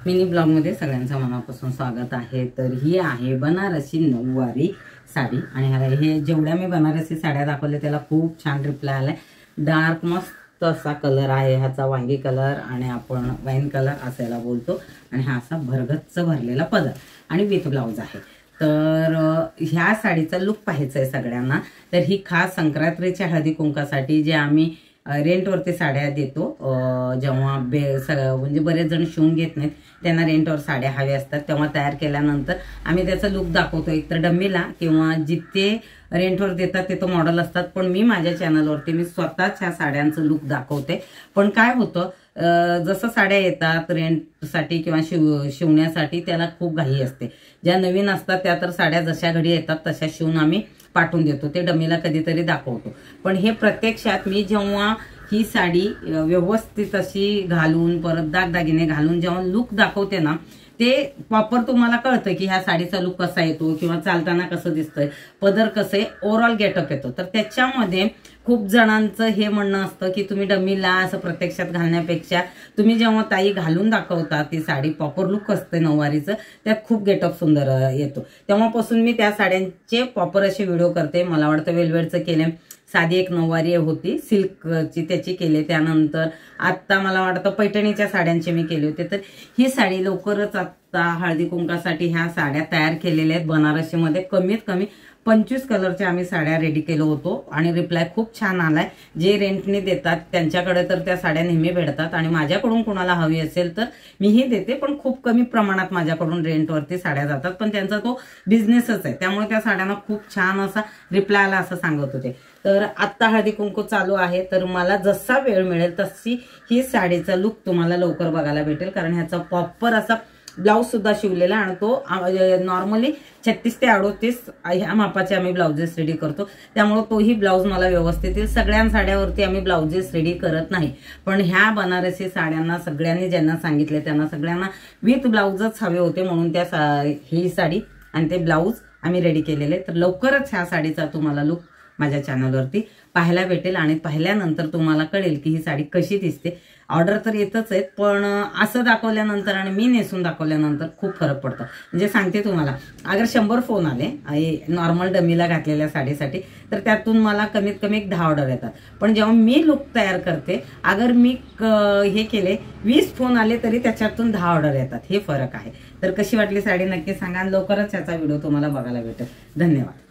Mini ब्लॉगमध्ये सगळ्यांचं मनापासून स्वागत आहे। तर ही आहे बनारसी नऊवारी साडी आणि हे जेवढ्या मी बनारसी साड्या दाखवल्या त्याला खूप छान रिप्लाय आलाय। डार्क मस्त असा कलर आहे ह्याचा, वांगी कलर आणि आपण वाईन कलर असायला बोलतो आणि हा असा भरगच्च भरलेला पदर आणि विथ ब्लाउज आहे। तर ह्या साडीचा लुक पाहायचा आहे सगळ्यांना। तर ही खास संक्रांतीच्या हळदी कुंकासाठी जे आम्ही रेंटवरती साड्या देतो, जेव्हा म्हणजे बरेच जण शिवून घेत नाहीत त्यांना रेंटवर साड्या हव्या असतात तेव्हा तयार केल्यानंतर आम्ही त्याचा लुक दाखवतो, एकतर डम्मीला किंवा जिथे रेंटवर देतात ते तो मॉडेल असतात। पण मी माझ्या चॅनलवरती मी स्वतःच ह्या साड्यांचं लुक दाखवते। पण काय होतं, जसं साड्या येतात रेंटसाठी किंवा शिवण्यासाठी त्याला खूप घाई असते। ज्या नवीन असतात त्या तर साड्या जशा घडी येतात तशा शिवून आम्ही पाठवून देतो, ते डमीला कधीतरी दाखवतो। पण हे प्रत्यक्षात मी जेव्हा ही साडी व्यवस्थित अशी घालून परत दागदागिने घालून जेव्हा लुक दाखवते ना, ते प्रॉपर तुम्हाला कळतं की ह्या साडीचा लुक कसा येतो किंवा चालताना कसं दिसतंय, पदर कसं आहे, ओव्हरऑल गेटअप येतो। तर त्याच्यामध्ये खूप जणांचं हे म्हणणं असतं की तुम्ही डमीला असं प्रत्यक्षात घालण्यापेक्षा तुम्ही जेव्हा ताई घालून दाखवता ती साडी प्रॉपर लुक असते नऊवारीचं, त्यात खूप गेटअप सुंदर येतो। तेव्हापासून मी त्या साड्यांचे प्रॉपर असे व्हिडिओ करते। मला वाटतं वेलवेटचं केले, साधी एक नऊवारी होती सिल्कची त्याची केले, त्यानंतर आता मला वाटतं पैठणीच्या साड्यांचे मी केले होते। तर ही साडी लवकरच आता हळदी कुंकासाठी ह्या साड्या तयार केलेल्या आहेत बनारसीमध्ये। कमीत कमी 25 कलरच्या आम्ही साड्या रेडी केलो होतो आणि रिप्लाय खूप छान आलाय। जे रेंटने देतात त्यांच्याकडे तर त्या साड्या नेहमी भेटतात आणि माझ्याकडून कोणाला हवी असेल तर मीही देते, पण खूप कमी प्रमाणात माझ्याकडून रेंटवरती साड्या जातात, पण त्यांचा तो बिझनेसच आहे त्यामुळे त्या साड्यांना खूप छान असा रिप्लाय आला असं सांगत होते। तर आत्ता हळदी कुंकू चालू आहे, तर मला जसा वेळ मिळेल तशी ही साडीचा लुक तुम्हाला लवकर बघायला भेटेल, कारण ह्याचा प्रॉपर असा ब्लाऊज सुद्धा शिवलेला आणि तो नॉर्मली 36 ते 38 ह्या मापाचे आम्ही ब्लाउजेस रेडी करतो, त्यामुळे तोही ब्लाऊज मला व्यवस्थित येईल। सगळ्या साड्यावरती आम्ही ब्लाउजेस रेडी करत नाही, पण ह्या बनारसी साड्यांना सगळ्यांनी ज्यांना सांगितले त्यांना सगळ्यांना विथ ब्लाऊजच हवे होते, म्हणून त्या ही साडी आणि ते ब्लाऊज आम्ही रेडी केलेले। तर लवकरच ह्या साडीचा तुम्हाला लुक माझ्या चॅनलवरती पाहायला भेटेल आणि पाहिल्यानंतर तुम्हाला कळेल की ही साडी कशी दिसते। ऑर्डर तर येतच आहेत, पण असं दाखवल्यानंतर आणि मी नेसून दाखवल्यानंतर खूप फरक पडतो। म्हणजे सांगते तुम्हाला, अगर 100 फोन आले नॉर्मल डमीला घातलेल्या साडीसाठी तर त्यातून मला कमीत कमी 10 ऑर्डर येतात, पण जेव्हा मी लुक तयार करते अगर मी हे केले 20 फोन आले तरी त्याच्यातून 10 ऑर्डर येतात, हे फरक आहे। तर कशी वाटली साडी नक्की सांगा, लवकरच याचा व्हिडिओ तुम्हाला बघायला भेटेल। धन्यवाद।